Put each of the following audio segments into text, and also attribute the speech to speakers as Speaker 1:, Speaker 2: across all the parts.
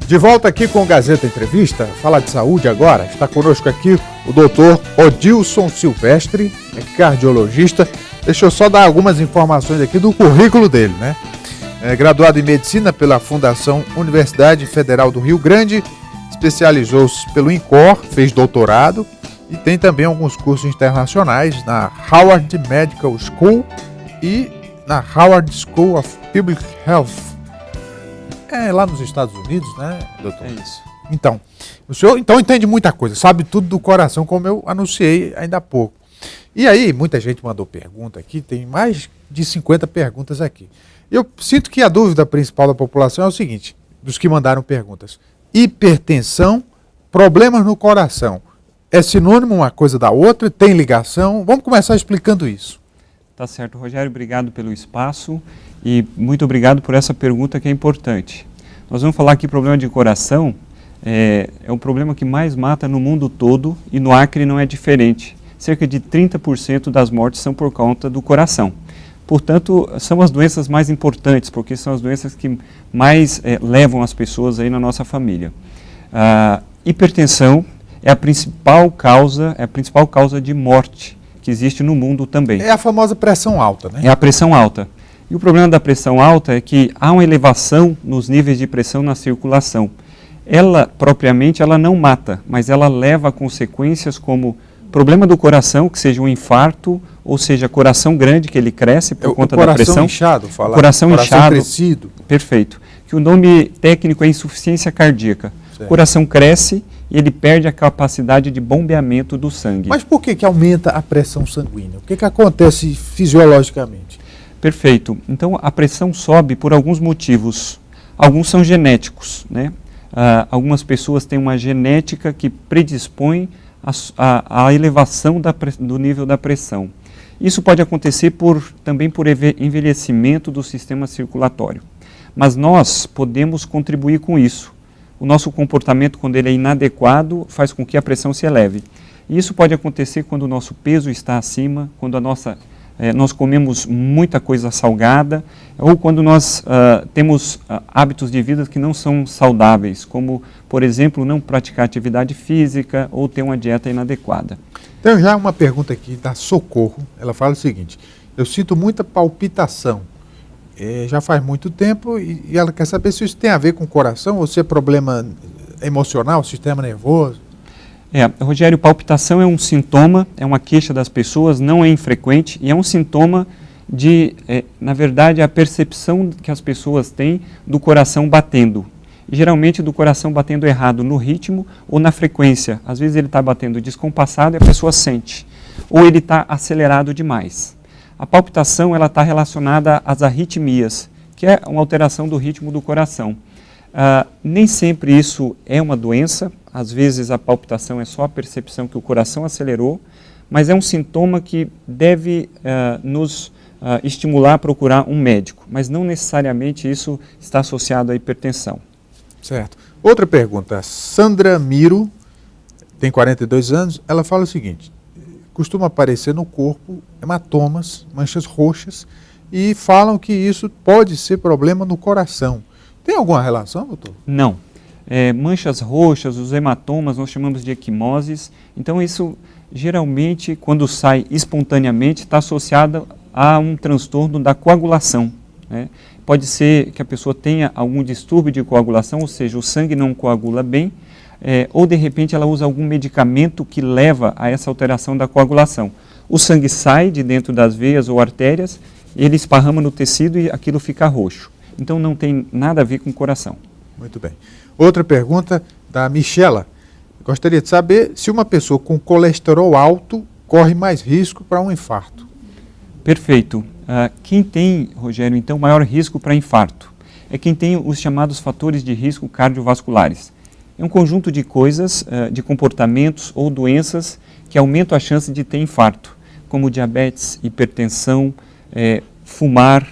Speaker 1: De volta aqui com o Gazeta Entrevista, falar de saúde agora. Está conosco aqui o doutor Odilson Silvestre, cardiologista. Deixa eu só dar algumas informações aqui do currículo dele, né? É graduado em Medicina pela Fundação Universidade Federal do Rio Grande, especializou-se pelo INCOR, fez doutorado e tem também alguns cursos internacionais na Harvard Medical School e na Harvard School of Public Health. É lá nos Estados Unidos, né, doutor?
Speaker 2: É isso.
Speaker 1: Então, o senhor entende muita coisa, sabe tudo do coração, como eu anunciei ainda há pouco. E aí, muita gente mandou pergunta aqui, tem mais de 50 perguntas aqui. Eu sinto que a dúvida principal da população é o seguinte, dos que mandaram perguntas. Hipertensão, problemas no coração, é sinônimo uma coisa da outra? Tem ligação? Vamos começar explicando isso.
Speaker 2: Tá certo, Rogério, obrigado pelo espaço e muito obrigado por essa pergunta que é importante. Nós vamos falar que problema de coração é o problema que mais mata no mundo todo e no Acre não é diferente. Cerca de 30% das mortes são por conta do coração. Portanto, são as doenças mais importantes, porque são as doenças que mais levam as pessoas aí na nossa família. A hipertensão é a principal causa de morte que existe no mundo também.
Speaker 1: É a famosa pressão alta, né?
Speaker 2: É a pressão alta. E o problema da pressão alta é que há uma elevação nos níveis de pressão na circulação. Ela, propriamente, ela não mata, mas ela leva a consequências como problema do coração, que seja um infarto, ou seja, coração grande, que ele cresce por conta da pressão.
Speaker 1: Coração inchado, falar.
Speaker 2: Coração inchado.
Speaker 1: Crescido.
Speaker 2: Perfeito. Que o nome técnico é insuficiência cardíaca. O coração cresce e ele perde a capacidade de bombeamento do sangue.
Speaker 1: Mas por que aumenta a pressão sanguínea? O que acontece fisiologicamente?
Speaker 2: Perfeito. Então, a pressão sobe por alguns motivos. Alguns são genéticos, né? Algumas pessoas têm uma genética que predispõe a elevação do nível da pressão. Isso pode acontecer também por envelhecimento do sistema circulatório. Mas nós podemos contribuir com isso. O nosso comportamento, quando ele é inadequado, faz com que a pressão se eleve. E isso pode acontecer quando o nosso peso está acima, quando nós comemos muita coisa salgada, ou quando nós temos hábitos de vida que não são saudáveis, como, por exemplo, não praticar atividade física ou ter uma dieta inadequada.
Speaker 1: Então, já uma pergunta aqui da Socorro. Ela fala o seguinte: eu sinto muita palpitação. Já faz muito tempo e ela quer saber se isso tem a ver com o coração ou se é problema emocional, sistema nervoso.
Speaker 2: Rogério, palpitação é um sintoma, é uma queixa das pessoas, não é infrequente e é um sintoma de, na verdade, a percepção que as pessoas têm do coração batendo. E, geralmente do coração batendo errado no ritmo ou na frequência. Às vezes ele está batendo descompassado e a pessoa sente. Ou ele está acelerado demais. A palpitação está relacionada às arritmias, que é uma alteração do ritmo do coração. Nem sempre isso é uma doença, às vezes a palpitação é só a percepção que o coração acelerou, mas é um sintoma que deve nos estimular a procurar um médico, mas não necessariamente isso está associado à hipertensão.
Speaker 1: Certo. Outra pergunta, Sandra Miro, tem 42 anos, ela fala o seguinte: costuma aparecer no corpo hematomas, manchas roxas, e falam que isso pode ser problema no coração. Tem alguma relação, doutor?
Speaker 2: Não. Manchas roxas, os hematomas, nós chamamos de equimoses. Então isso, geralmente, quando sai espontaneamente, está associado a um transtorno da coagulação, né? Pode ser que a pessoa tenha algum distúrbio de coagulação, ou seja, o sangue não coagula bem, ou de repente ela usa algum medicamento que leva a essa alteração da coagulação. O sangue sai de dentro das veias ou artérias, ele esparrama no tecido e aquilo fica roxo. Então não tem nada a ver com o coração.
Speaker 1: Muito bem. Outra pergunta da Michela. Gostaria de saber se uma pessoa com colesterol alto corre mais risco para um infarto.
Speaker 2: Perfeito. Quem tem, Rogério, então, maior risco para infarto é quem tem os chamados fatores de risco cardiovasculares. É um conjunto de coisas, de comportamentos ou doenças que aumentam a chance de ter infarto, como diabetes, hipertensão, fumar,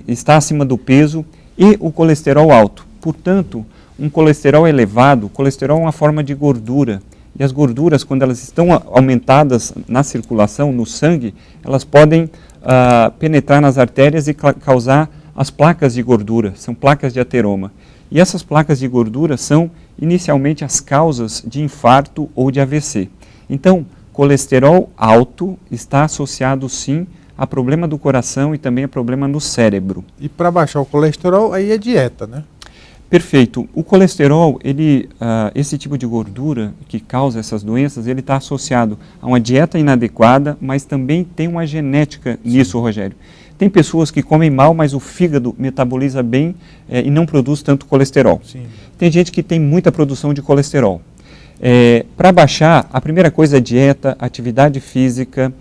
Speaker 2: estar acima do peso e o colesterol alto. Portanto, um colesterol elevado, colesterol é uma forma de gordura, e as gorduras, quando elas estão aumentadas na circulação, no sangue, elas podem penetrar nas artérias e causar as placas de gordura, são placas de ateroma. E essas placas de gordura são inicialmente as causas de infarto ou de AVC. Então, colesterol alto está associado sim a problema do coração e também a problema no cérebro.
Speaker 1: E para baixar o colesterol, aí é dieta, né?
Speaker 2: Perfeito. O colesterol, esse tipo de gordura que causa essas doenças, ele está associado a uma dieta inadequada, mas também tem uma genética nisso, Rogério. Tem pessoas que comem mal, mas o fígado metaboliza bem e não produz tanto colesterol.
Speaker 1: Sim.
Speaker 2: Tem gente que tem muita produção de colesterol. Para baixar, a primeira coisa é dieta, atividade física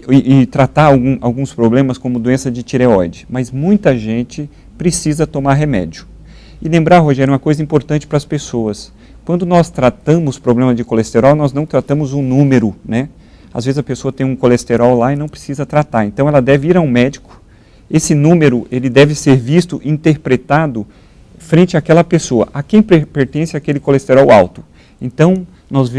Speaker 2: e tratar alguns problemas como doença de tireoide. Mas muita gente precisa tomar remédio. E lembrar, Rogério, uma coisa importante para as pessoas. Quando nós tratamos problema de colesterol, nós não tratamos um número, né? Às vezes a pessoa tem um colesterol lá e não precisa tratar. Então ela deve ir a um médico. Esse número, ele deve ser visto, interpretado frente àquela pessoa. A quem pertence aquele colesterol alto? Então nós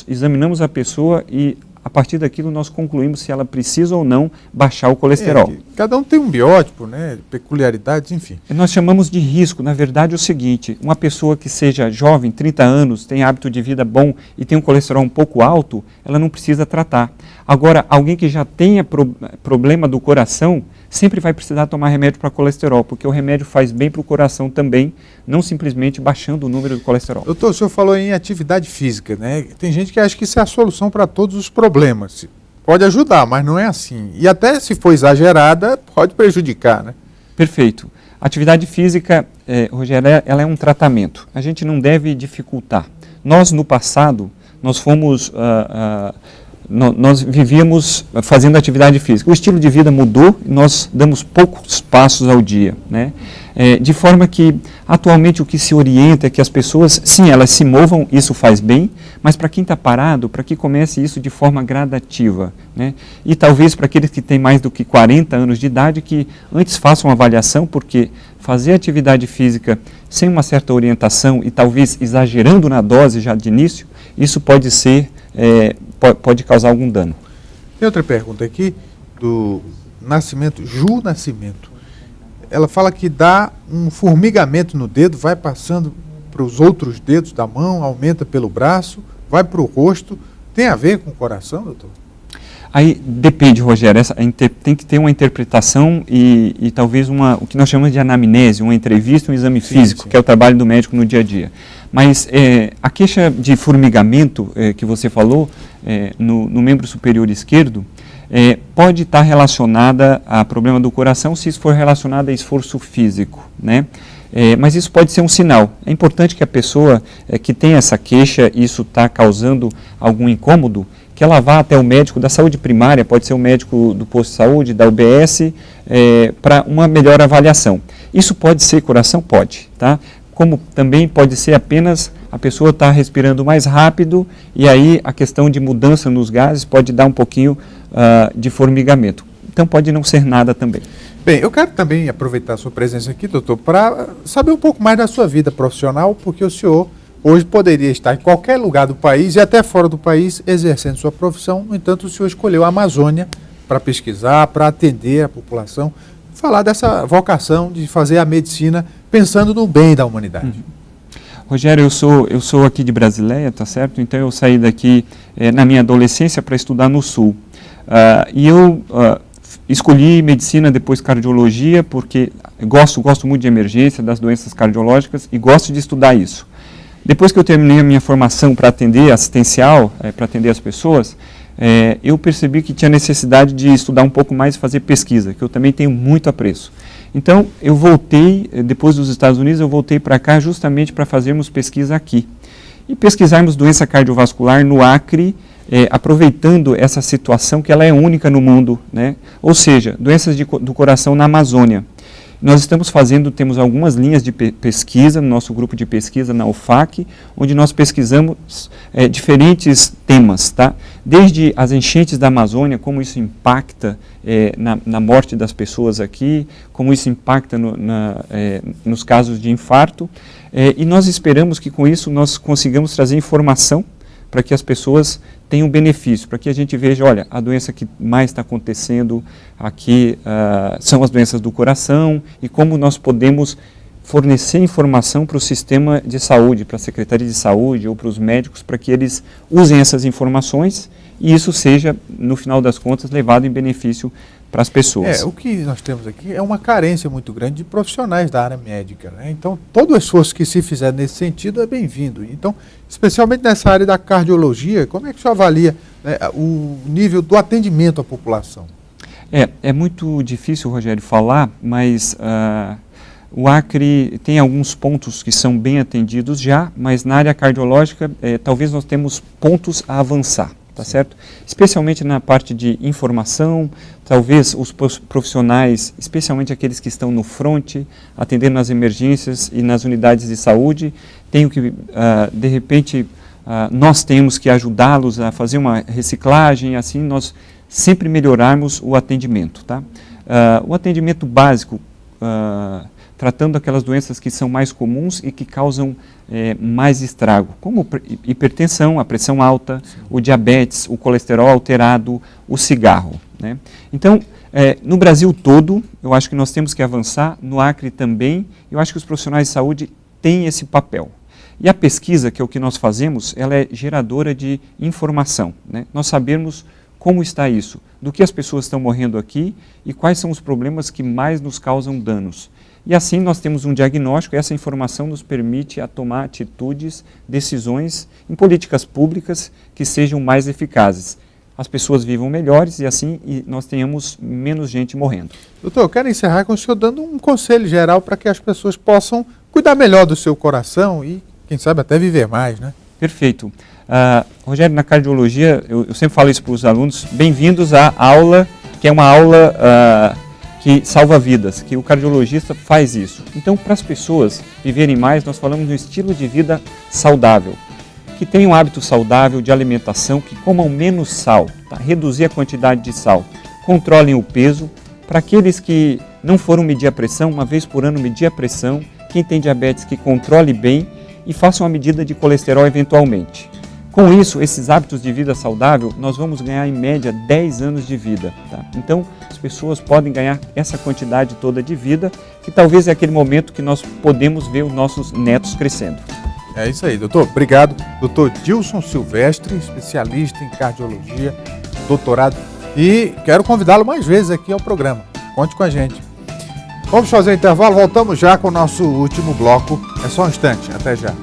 Speaker 2: examinamos a pessoa e a partir daquilo nós concluímos se ela precisa ou não baixar o colesterol.
Speaker 1: Cada um tem um biótipo, né? Peculiaridades, enfim.
Speaker 2: Nós chamamos de risco. Na verdade é o seguinte, uma pessoa que seja jovem, 30 anos, tem hábito de vida bom e tem um colesterol um pouco alto, ela não precisa tratar. Agora, alguém que já tenha problema do coração, sempre vai precisar tomar remédio para colesterol, porque o remédio faz bem para o coração também, não simplesmente baixando o número do colesterol.
Speaker 1: Doutor, o senhor falou em atividade física, né? Tem gente que acha que isso é a solução para todos os problemas. Pode ajudar, mas não é assim. E até se for exagerada, pode prejudicar, né?
Speaker 2: Perfeito. Atividade física, Rogério, ela é um tratamento. A gente não deve dificultar. Nós, no passado, nós fomos... nós vivíamos fazendo atividade física. O estilo de vida mudou e nós damos poucos passos ao dia, né? De forma que, atualmente, o que se orienta é que as pessoas, sim, elas se movam, isso faz bem, mas para quem está parado, para que comece isso de forma gradativa, né? E talvez para aqueles que têm mais do que 40 anos de idade, que antes façam uma avaliação, porque fazer atividade física sem uma certa orientação e talvez exagerando na dose já de início, isso pode ser... pode causar algum dano.
Speaker 1: Tem outra pergunta aqui, do Ju Nascimento. Ela fala que dá um formigamento no dedo, vai passando para os outros dedos da mão, aumenta pelo braço, vai para o rosto. Tem a ver com o coração, doutor?
Speaker 2: Aí depende, Rogério, tem que ter uma interpretação e talvez o que nós chamamos de anamnese, uma entrevista, um exame físico, sim. Que é o trabalho do médico no dia a dia. Mas a queixa de formigamento que você falou no membro superior esquerdo pode estar relacionada a problema do coração se isso for relacionado a esforço físico, né? Mas isso pode ser um sinal. É importante que a pessoa que tem essa queixa e isso está causando algum incômodo, que ela vá até o médico da saúde primária, pode ser o médico do posto de saúde, da UBS, para uma melhor avaliação. Isso pode ser coração? Pode, tá? Como também pode ser apenas a pessoa estar respirando mais rápido e aí a questão de mudança nos gases pode dar um pouquinho de formigamento. Então pode não ser nada também.
Speaker 1: Bem, eu quero também aproveitar a sua presença aqui, doutor, para saber um pouco mais da sua vida profissional, porque o senhor hoje poderia estar em qualquer lugar do país e até fora do país exercendo sua profissão. No entanto, o senhor escolheu a Amazônia para pesquisar, para atender a população, falar dessa vocação de fazer a medicina pensando no bem da humanidade.
Speaker 2: Rogério, eu sou aqui de Brasileia, tá certo? Então eu saí daqui na minha adolescência para estudar no Sul. E eu escolhi medicina, depois cardiologia, porque gosto muito de emergência, das doenças cardiológicas e gosto de estudar isso. Depois que eu terminei a minha formação para atender assistencial, para atender as pessoas, eu percebi que tinha necessidade de estudar um pouco mais e fazer pesquisa, que eu também tenho muito apreço. Então, eu voltei, depois dos Estados Unidos, eu voltei para cá justamente para fazermos pesquisa aqui. E pesquisarmos doença cardiovascular no Acre, aproveitando essa situação que ela é única no mundo, né? Ou seja, doenças do coração na Amazônia. Nós estamos temos algumas linhas de pesquisa no nosso grupo de pesquisa na UFAC, onde nós pesquisamos diferentes temas, tá? Desde as enchentes da Amazônia, como isso impacta na morte das pessoas aqui, como isso impacta nos casos de infarto, e nós esperamos que com isso nós consigamos trazer informação para que as pessoas tenham benefício, para que a gente veja, olha, a doença que mais está acontecendo aqui são as doenças do coração e como nós podemos fornecer informação para o sistema de saúde, para a Secretaria de Saúde ou para os médicos, para que eles usem essas informações e isso seja, no final das contas, levado em benefício para as pessoas.
Speaker 1: O que nós temos aqui é uma carência muito grande de profissionais da área médica, né? Então, todo o esforço que se fizer nesse sentido é bem-vindo. Então, especialmente nessa área da cardiologia, como é que o senhor avalia, né, o nível do atendimento à população?
Speaker 2: É muito difícil, Rogério, falar, mas o Acre tem alguns pontos que são bem atendidos já, mas na área cardiológica talvez nós temos pontos a avançar, tá certo? Especialmente na parte de informação, talvez os profissionais, especialmente aqueles que estão no front, atendendo nas emergências e nas unidades de saúde, tenham que, de repente, nós temos que ajudá-los a fazer uma reciclagem, assim nós sempre melhorarmos o atendimento, tá? O atendimento básico, tratando aquelas doenças que são mais comuns e que causam mais estrago, como hipertensão, a pressão alta, o diabetes, o colesterol alterado, o cigarro, né? Então, no Brasil todo, eu acho que nós temos que avançar, no Acre também, eu acho que os profissionais de saúde têm esse papel. E a pesquisa, que é o que nós fazemos, ela é geradora de informação, né? Nós sabemos como está isso, do que as pessoas estão morrendo aqui e quais são os problemas que mais nos causam danos. E assim nós temos um diagnóstico e essa informação nos permite a tomar atitudes, decisões em políticas públicas que sejam mais eficazes. As pessoas vivam melhores e assim nós tenhamos menos gente morrendo.
Speaker 1: Doutor, eu quero encerrar com o senhor dando um conselho geral para que as pessoas possam cuidar melhor do seu coração e, quem sabe, até viver mais, né?
Speaker 2: Perfeito. Rogério, na cardiologia, eu sempre falo isso para os alunos, bem-vindos à aula, que é uma aula que salva vidas, que o cardiologista faz isso. Então, para as pessoas viverem mais, nós falamos de um estilo de vida saudável, que tenham um hábito saudável de alimentação, que comam menos sal, tá? Reduzir a quantidade de sal, controlem o peso. Para aqueles que não foram medir a pressão, uma vez por ano medir a pressão, quem tem diabetes que controle bem e faça uma medida de colesterol eventualmente. Com isso, esses hábitos de vida saudável, nós vamos ganhar em média 10 anos de vida, tá? Então, as pessoas podem ganhar essa quantidade toda de vida, que talvez é aquele momento que nós podemos ver os nossos netos crescendo.
Speaker 1: É isso aí, doutor. Obrigado. Doutor Dilson Silvestre, especialista em cardiologia, doutorado. E quero convidá-lo mais vezes aqui ao programa. Conte com a gente. Vamos fazer um intervalo, voltamos já com o nosso último bloco. É só um instante, até já.